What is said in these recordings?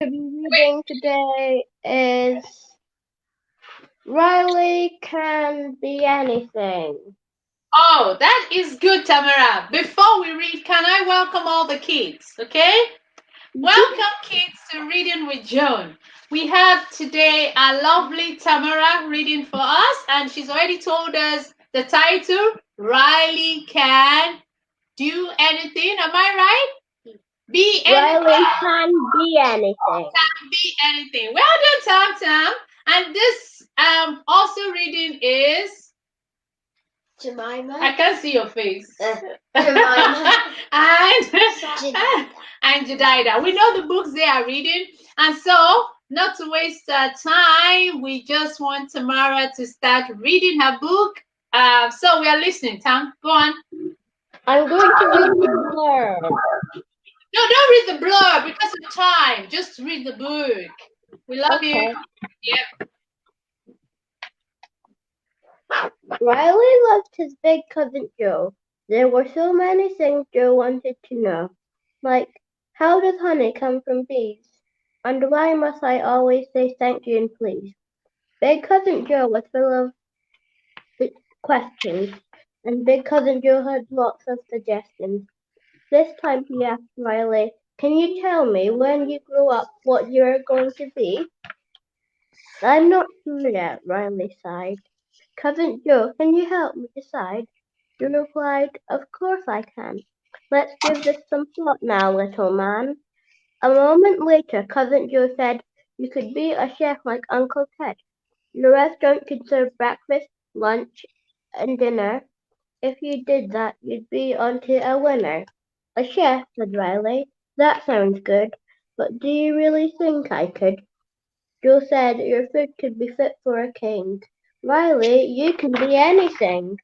To be reading today is Riley Can Be Anything. Oh, that is good, Tamara. Before we read, can I welcome all the kids? Okay? Welcome, kids, to Reading with Joan. We have today a lovely Tamara reading for us, and she's already told us the title Riley Can Do Anything. Am I right? Be anything. Riley Can Be Anything. Can be anything. Well done, Tam. And this also reading is Jemima. I can't see your face. Jemima. and Jedidah. and Jedidah. We know the books they are reading, and so not to waste time, we just want Tamara to start reading her book. So we are listening. Tam, go on. I'm going to read the blurb. No, don't read the blurb because of time. Just read the book. We love you. Okay. Yep. Riley loved his big cousin Joe. There were so many things Joe wanted to know, like how does honey come from bees? And why must I always say thank you and please? Big cousin Joe was full of questions, and big cousin Joe had lots of suggestions. This time he asked Riley, "Can you tell me when you grow up what you're going to be?" "I'm not sure yet," Riley sighed. "Cousin Joe, can you help me decide?" Joe replied, "Of course I can. Let's give this some thought now, little man." A moment later, Cousin Joe said, "You could be a chef like Uncle Ted. Your restaurant could serve breakfast, lunch, and dinner. If you did that, you'd be onto a winner." "A chef," said Riley. "That sounds good. But do you really think I could?" Joe said, "Your food could be fit for a king." "Riley, you can be anything."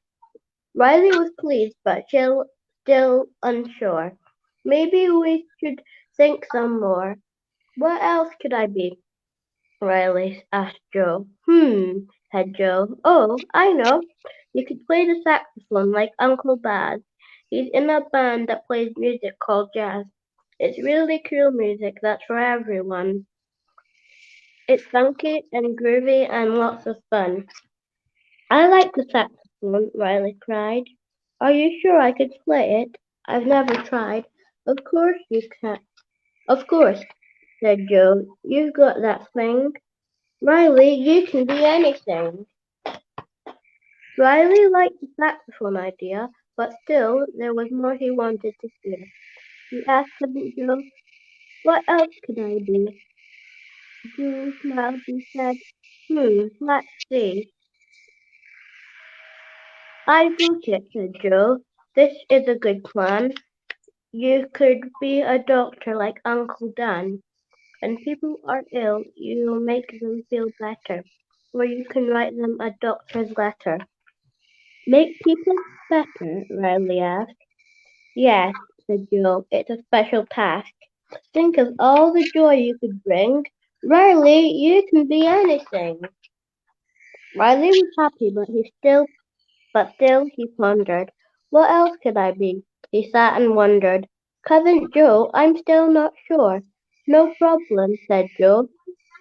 Riley was pleased, but still unsure. "Maybe we should think some more. What else could I be?" Riley asked Joe. Said Joe. "Oh, I know. You could play the saxophone like Uncle Baz. He's in a band that plays music called jazz. It's really cool music that's for everyone. It's funky and groovy and lots of fun." "I like the saxophone," Riley cried. "Are you sure I could play it? I've never tried." "Of course you can. Of course," said Joe. "You've got that thing. Riley, you can be anything." Riley liked the saxophone idea, but still there was more he wanted to hear. He asked Cousin Joe, "What else could I be?" Joe smiled and said, let's see. "I've got it," said Joe. "This is a good plan. You could be a doctor like Uncle Dan. When people are ill, you make them feel better. Or you can write them a doctor's letter." "Make people better?" Riley asked. "Yes," said Joe. "It's a special task. Think of all the joy you could bring. Riley, you can be anything." Riley was happy, but still he pondered. "What else could I be?" He sat and wondered. "Cousin Joe, I'm still not sure." "No problem," said Joe.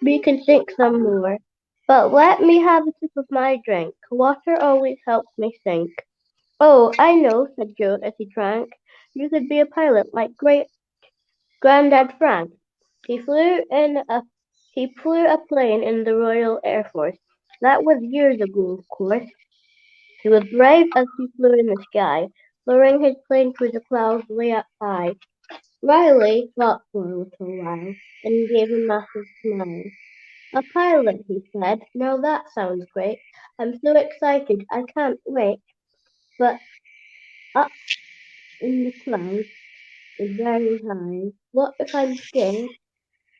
"We can think some more. But let me have a sip of my drink. Water always helps me think." "Oh, I know," said Joe as he drank. "You could be a pilot like great Grandad Frank. He flew in a he flew a plane in the Royal Air Force. That was years ago, of course. He was brave as he flew in the sky, lowering his plane through the clouds way up high." Riley thought for a little while, then gave a massive smile. "A pilot," he said. "Now that sounds great. I'm so excited I can't wait. But up in the clouds is very high. What if I'm scared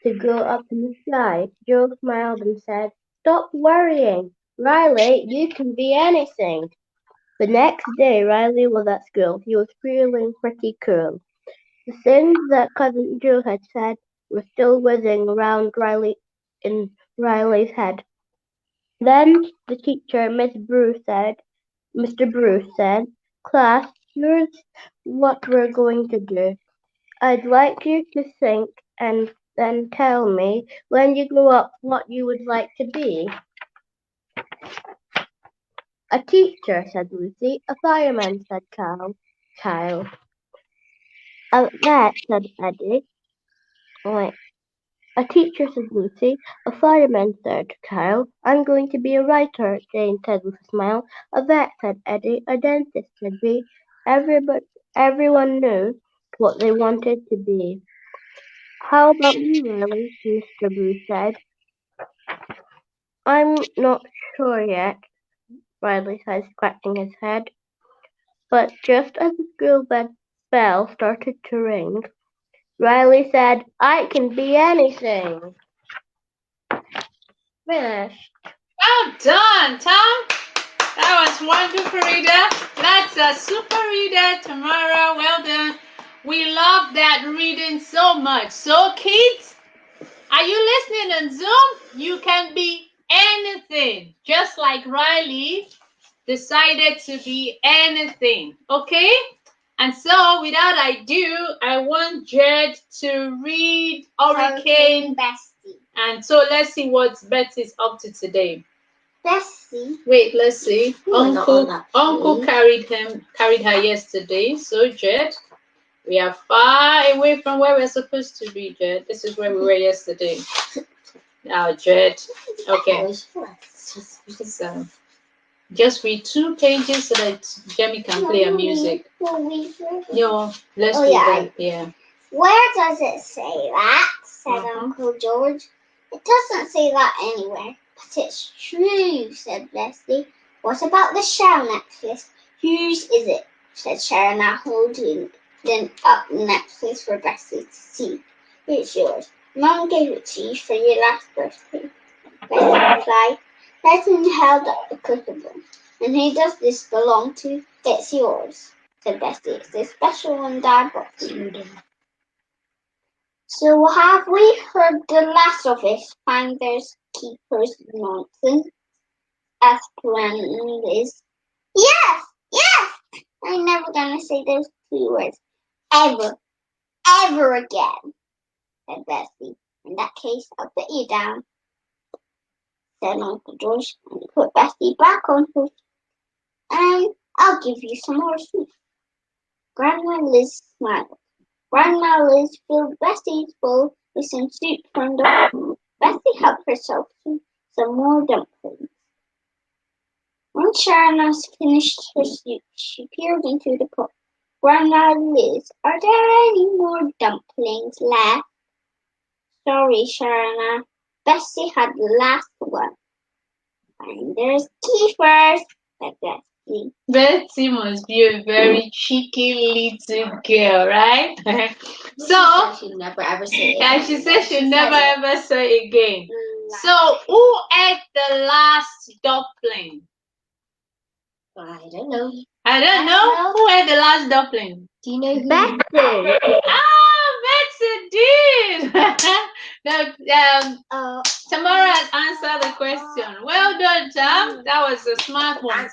to go up in the sky?" Joe smiled and said, "Stop worrying. Riley, you can be anything." The next day Riley was at school. He was feeling pretty cool. The things that Cousin Joe had said were still whizzing around in Riley's head. Then the teacher, Mr. Bruce said, "Class, here's what we're going to do. I'd like you to think and Then tell me, when you grow up, what you would like to be. A teacher, said Lucy. A fireman, said Kyle. A vet, said Eddie. Wait. A teacher, said Lucy. A fireman, said Kyle. I'm going to be a writer, Jane said with a smile. A vet, said Eddie. A dentist, said Bee. Everyone knew what they wanted to be. How about you, Riley? Mr. Blue said. I'm not sure yet, Riley said, scratching his head. But just as the bell started to ring, Riley said, I can be anything. Finished. Well done, Tom. That was wonderful, reader. That's a super reader, Tamara. Well done. We love that reading so much. So, kids, are you listening on Zoom? You can be anything, just like Riley decided to be anything. Okay? And so, without ado, I want Jed to read Hurricane. Betsey. And so, let's see what Betsey's up to today. Betsey. Wait, let's see. Not Uncle carried her yesterday. So, Jed, we are far away from where we're supposed to be, Jed. This is where we were yesterday. Now, Jed. Okay. So, just read 2 pages so that Jamie can play her music. Yo, let's do that. Yeah. Where does it say that? Said Uncle George. It doesn't say that anywhere. But it's true, said Betsey. What about the shell necklace? Whose is it? Said Sharon, holding up the necklace for Betsey to see. It's yours. Mum gave it to you for your last birthday. Betsey replied. Leslie held up the clipboard. And who does this belong to? It's yours, said Betsey. It's the special one Dad bought you. So have we heard the last of it, finders keepers nonsense? Asked Liz. Yes! I'm never gonna say those 2 words. Ever again, said Betsey. In that case, I'll put you down, said Uncle George, and he put Betsey back on her feet. And I'll give you some more soup. Grandma Liz smiled. Grandma Liz filled Betsey's bowl with some soup from the afternoon. Betsey helped herself to some more dumplings. When Sharon finished her soup, she peered into the pot. Grandma Liz, are there any more dumplings left? Sorry, Sharon. Betsey had the last one. And there's keepers, said Betsey. Betsey must be a very cheeky little girl, right? So she'd never ever say it. Yeah, she said she'll never ever say it again. So who ate the last dumpling? I don't know. I don't know. Who ate the last dumpling? Do you know who? Betsey! Betsey did. Tamara has answered the question. Well done, Tam. That was a smart one.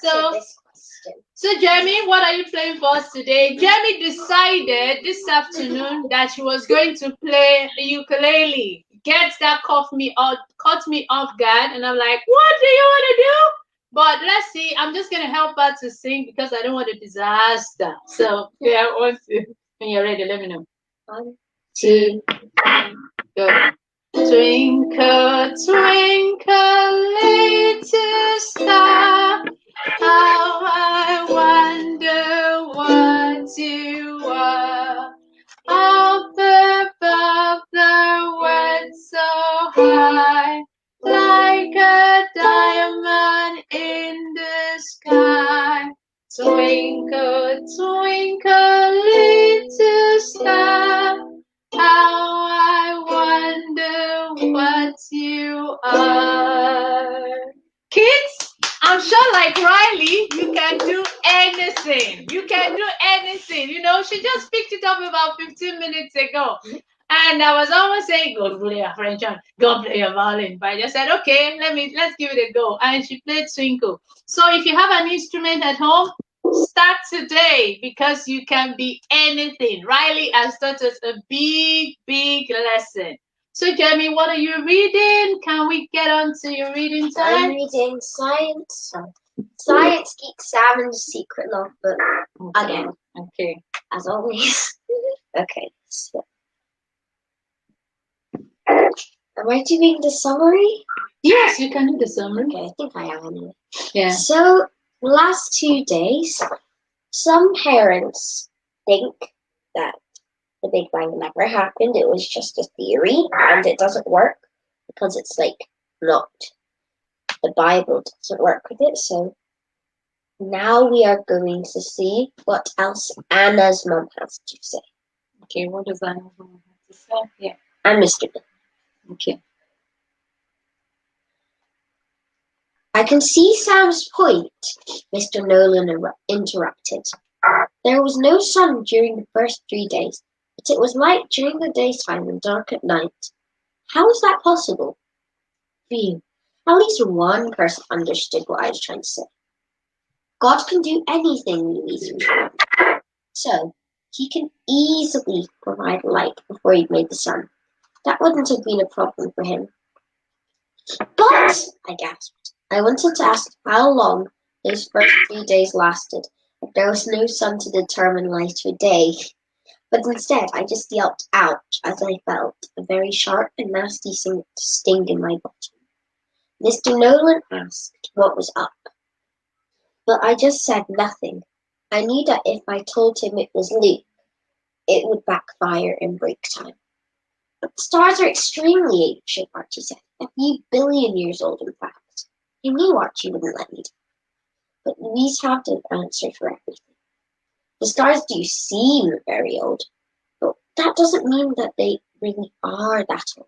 So, Jamie, what are you playing for us today? Jamie decided this afternoon that she was going to play the ukulele. That caught me off guard, and I'm like, what do you want to do? But let's see. I'm just gonna help her to sing because I don't want a disaster. So yeah, when you're ready, let me know. 1, 2, 3, go. Twinkle, twinkle, little star, how I wonder what you are. Up above the world so high, like a diamond in the sky. Twinkle, twinkle, little star, how I wonder what you are. Kids, I'm sure like Riley, you can do anything. You can do anything. You know, she just picked it up about 15 minutes ago. And I was almost saying, go play your French horn, go play your violin. But I just said, okay, let's give it a go. And she played Twinkle. So if you have an instrument at home, start today because you can be anything. Riley has taught us a big lesson. So, Jamie, what are you reading? Can we get on to your reading I'm time? reading Science Geek 7's Secret Logbook again, Okay. as always. Okay, so am I doing the summary? Yes, you can do the summary. Okay, I think I am anyway. Yeah. So, last 2 days, some parents think that the Big Bang never happened. It was just a theory, and it doesn't work because it's like not. The Bible doesn't work with it. So now we are going to see what else Anna's mum has to say, Okay, what does that have to say? Yeah. and Mr. Bill. Okay. I can see Sam's point, Mr. Nolan interrupted. There was no sun during the first 3 days, but it was light during the daytime and dark at night. How is that possible? Phew, at least one person understood what I was trying to say. God can do anything, Louise responded. So, he can easily provide light before he made the sun. That wouldn't have been a problem for him. But, I gasped, I wanted to ask how long those first 3 days lasted if there was no sun to determine light or day. But instead, I just yelped ouch as I felt a very sharp and nasty sting in my bottom. Mr. Nolan asked what was up, but I just said nothing. I knew that if I told him it was Luke, it would backfire in break time. But the stars are extremely ancient, Archie said. A few billion years old, in fact. I knew Archie wouldn't let me down. But Louise had an answer for everything. The stars do seem very old, but that doesn't mean that they really are that old.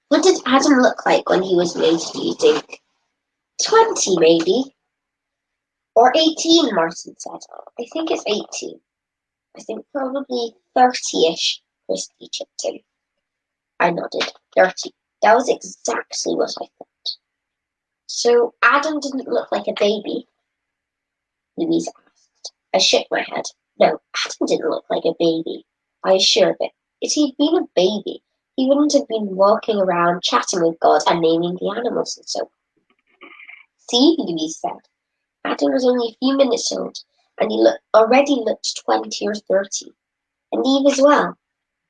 What did Adam look like when he was made, do you think? 20, maybe. Or 18, Martin said. I think it's 18. I think probably 30-ish, Christy chipped in. I nodded. 30. That was exactly what I thought. So Adam didn't look like a baby? Louise asked. I shook my head. No, Adam didn't look like a baby. I was sure of it. If he'd been a baby, he wouldn't have been walking around chatting with God and naming the animals and so on. See, Louise said. Adam was only a few minutes old, and he already looked 20 or 30. And Eve as well.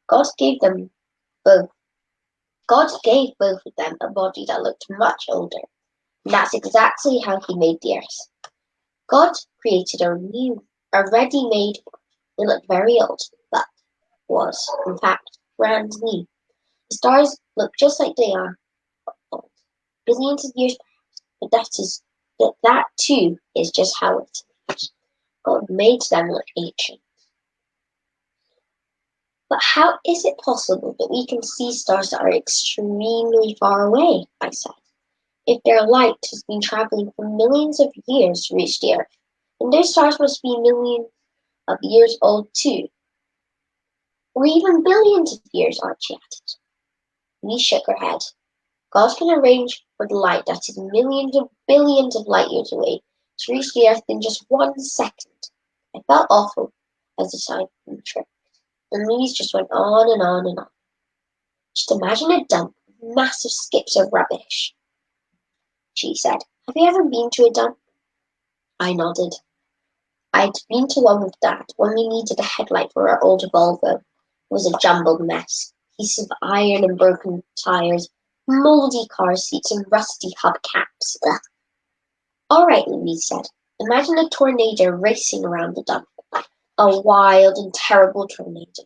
God gave both of them a body that looked much older, and that's exactly how he made the earth. God created a ready-made world. It looked very old, but was, in fact, brand new. The stars look just like they are old, billions of years perhaps, but that too is just how it is. God made them look ancient. But how is it possible that we can see stars that are extremely far away? I said. If their light has been traveling for millions of years to reach the Earth, then those stars must be millions of years old too. Or even billions of years, Archie added. We shook our head. God can arrange for the light that is millions of billions of light years away to reach the Earth in just 1 second. I felt awful as the sign tripped. And Louise just went on and on and on. Just imagine a dump of massive skips of rubbish, she said. Have you ever been to a dump? I nodded. I'd been to one with Dad when we needed a headlight for our old Volvo. It was a jumbled mess. Pieces of iron and broken tires, mouldy car seats and rusty hubcaps. Ugh. All right, Louise said. Imagine a tornado racing around the dump. A wild and terrible tornado.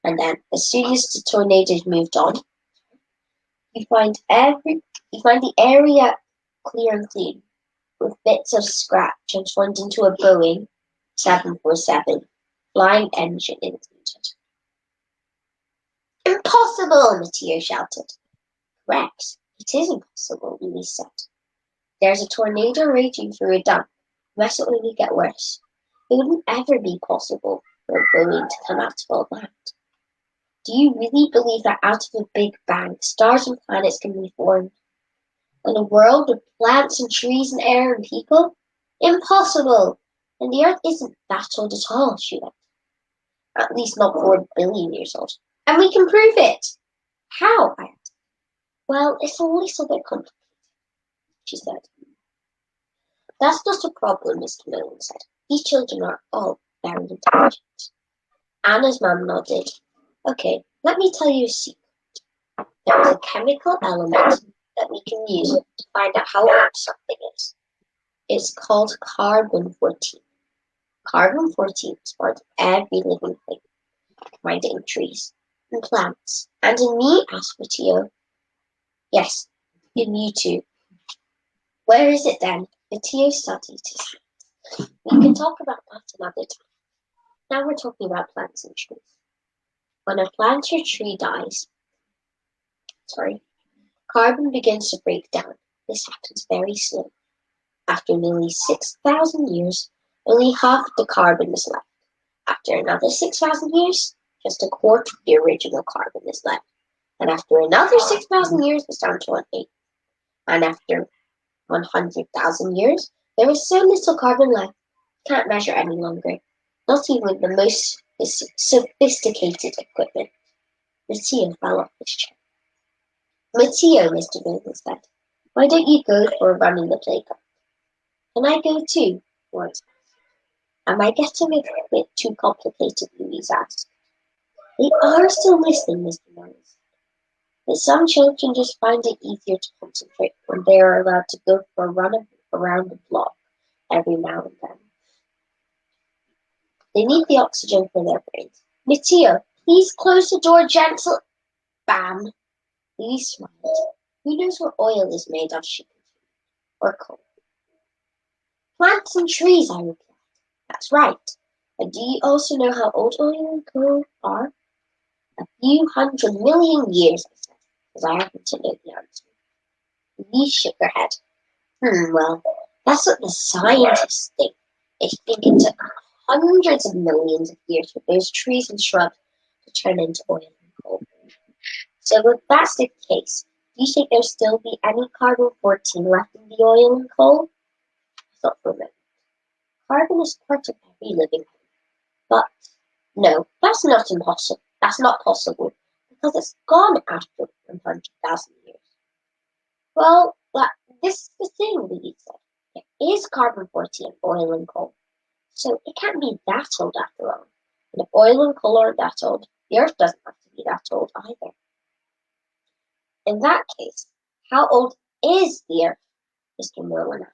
And then, as soon as the tornadoes moved on, you find the area clear and clean, with bits of scrap transformed into a Boeing 747, flying engine included. Impossible! Matteo shouted. Correct. It is impossible, Louise said. There's a tornado raging through a dump. Mess it will get worse. It wouldn't ever be possible for a Boeing to come out of all that. Do you really believe that out of a big bang, stars and planets can be formed? And a world with plants and trees and air and people? Impossible! And the Earth isn't that old at all, she went. At least not 4 billion years old. And we can prove it! How? I asked. Well, it's a little bit complicated, she said. That's not a problem, Mr. Nolan said. These children are all very intelligent. Anna's mum nodded. Okay, let me tell you a secret. There is a chemical element that we can use to find out how old something is. It's called carbon-14. Carbon-14 is part of every living thing. Find it in trees and plants. And in me, asked Matteo. Yes, in you too. Where is it then? Matteo studied his hands. We can talk about that another time. Now we're talking about plants and trees. When a plant or tree dies, carbon begins to break down. This happens very slowly. After nearly 6,000 years, only half of the carbon is left. After another 6,000 years, just a quarter of the original carbon is left. And after another 6,000 years, it's down to 1/8. And after 100,000 years, there is so little carbon left, can't measure any longer, not even with the most sophisticated equipment. Matteo fell off his chair. Matteo, Mr. Nolan said, why don't you go for a run in the playground? Can I go too? Lawrence asked. Am I getting a bit too complicated? Louise asked. They are still listening, Mr. Nolan said. But some children just find it easier to concentrate when they are allowed to go for a run around the block every now and then. They need the oxygen for their brains. Matteo, please close the door gently. Bam! Louise smiled. Who knows what oil is made of, she continued, or coal? Plants and trees, I replied. That's right. And do you also know how old oil and coal are? A few 100 million years, I said, because I happen to know the answer. Louise shook her head. Well, that's what the scientists think. They think it took hundreds of millions of years for those trees and shrubs to turn into oil and coal. So if that's the case, do you think there'll still be any carbon-14 left in the oil and coal? I thought for a moment. Carbon is part of every living thing. But no, that's not impossible. That's not possible because it's gone after 100,000 years. Well, this is the thing, Louise said. There is carbon-14 in oil and coal. So it can't be that old after all. And if oil and coal aren't that old, the Earth doesn't have to be that old either. In that case, how old is the Earth? Mr. Nolan asked.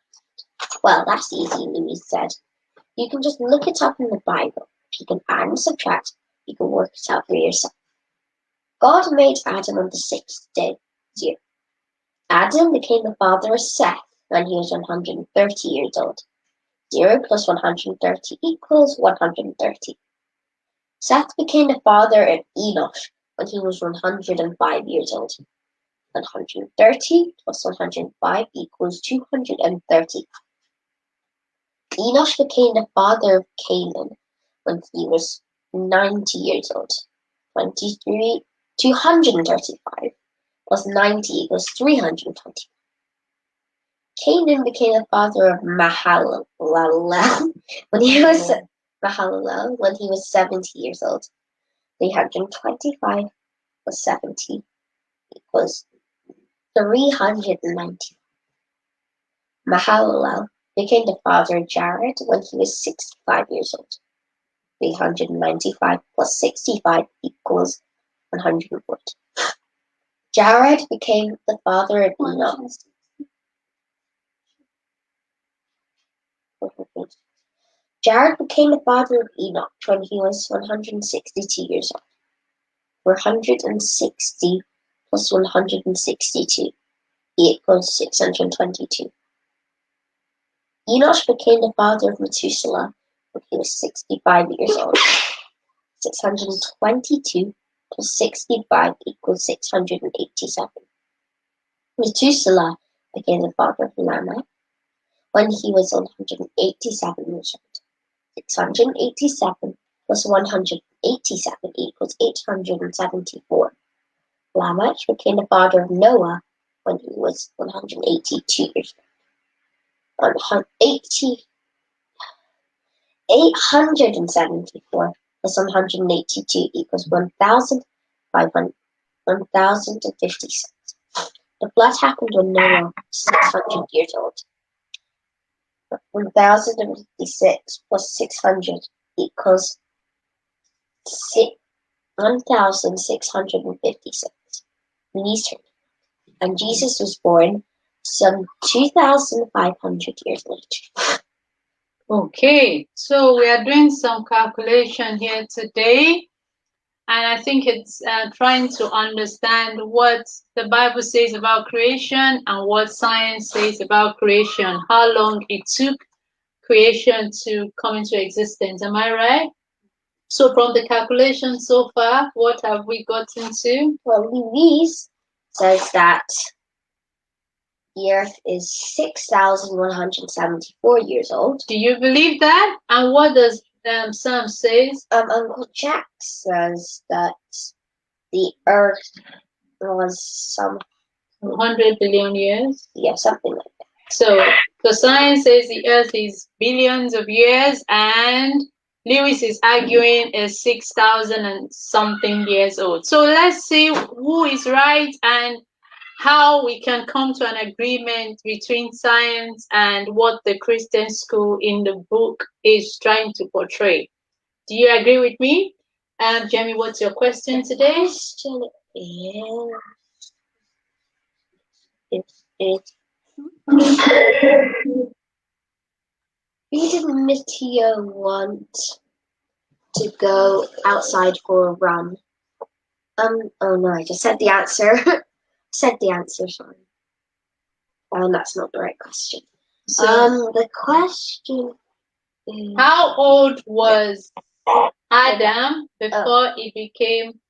Well, that's easy, Louise said. You can just look it up in the Bible. You can add and subtract. You can work it out for yourself. God made Adam on the sixth day. Zero. Adam became the father of Seth when he was 130 years old. 0 plus 130 equals 130. Seth became the father of Enoch when he was 105 years old. 130 plus 105 equals 230. Enoch became the father of Canaan when he was 90 years old. 235 plus 90 equals 320. Canaan became the father of Mahalalel when he was 70 years old. 325 plus 70 equals 390. Mahalalel became the father of Jared when he was 65 years old. 395 plus 65 equals 140. Jared became the father of Enoch. Jared became the father of Enoch when he was 162 years old. 460 plus 162 equals 622. Enoch became the father of Methuselah when he was 65 years old. 622 plus 65 equals 687. Methuselah became the father of Lamech when he was 187 years old. 687 plus 187 equals 874. Lamech became the father of Noah when he was 182 years old. 874 plus 182 equals 1,500. 1056. The flood happened when Noah was 600 years old. 1056 plus 600 equals 1656 in Eastern. And Jesus was born some 2,500 years later. Okay, so we are doing some calculation here today, and I think it's trying to understand what the Bible says about creation and what science says about creation, how long it took creation to come into existence. Am I right? So from the calculation so far, what have we gotten to? Well, Louise says that the Earth is 6,174 years old. Do you believe that? And what does Sam says? Uncle Jack says that the Earth was some 100 billion years. Yeah, something like that. So science says the Earth is billions of years, and Lewis is arguing is 6,000 and something years old. So let's see who is right and how we can come to an agreement between science and what the Christian school in the book is trying to portray. Do you agree with me? Jamie, what's your question today? Question is who did Mitya want to go outside for a run? Oh no, I just said the answer. Sorry. That's not the right question. So, the question is, how old was Adam before he became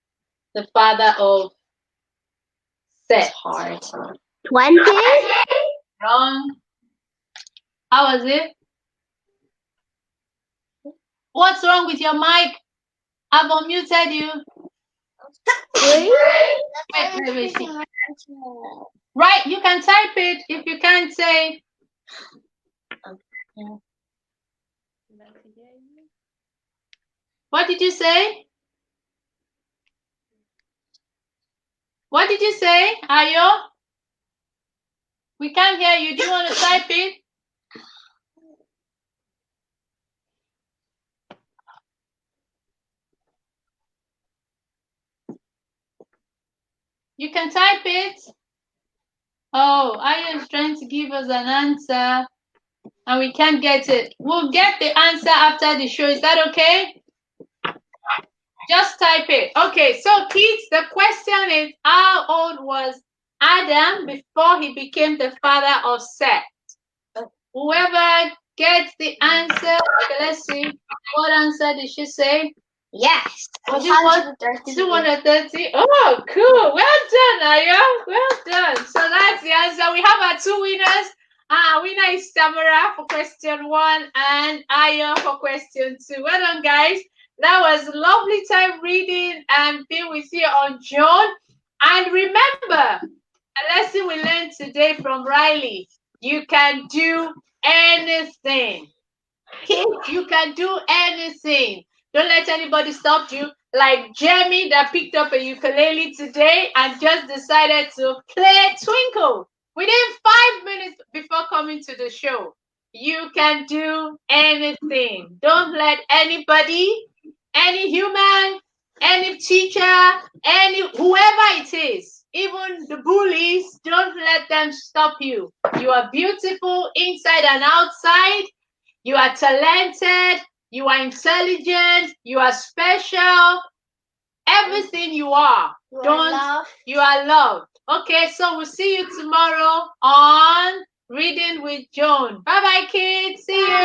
the father of Seth? Hard. 20? Wrong. How was it? What's wrong with your mic? I've unmuted you. Wait. Right, you can type it if you can't say. What did you say? What did you say, Ayo? We can't hear you. Do you want to type it? You can type it. Oh, Ayo is trying to give us an answer, and we can't get it. We'll get the answer after the show. Is that okay? Just type it. Okay, so kids, the question is, how old was Adam before he became the father of Seth? Whoever gets the answer, okay, let's see. What answer did she say? Yes. Was it what? 230? Oh, cool. Well done, Aya. Well done. So that's the answer. We have our two winners. Winner is Tamara for question 1 and Aya for question 2. Well done, guys. That was a lovely time reading and being with you on Joan. And remember, a lesson we learned today from Riley. You can do anything. Kids, you can do anything. Don't let anybody stop you. Like Jamie that picked up a ukulele today and just decided to play Twinkle within 5 minutes before coming to the show. You can do anything. Don't let anybody, any human, any teacher, whoever it is, even the bullies, don't let them stop you. You are beautiful inside and outside. You are talented. You are intelligent. You are special. Everything you are. You are loved. Okay, so we'll see you tomorrow on Reading with Joan. Bye-bye, kids. See you.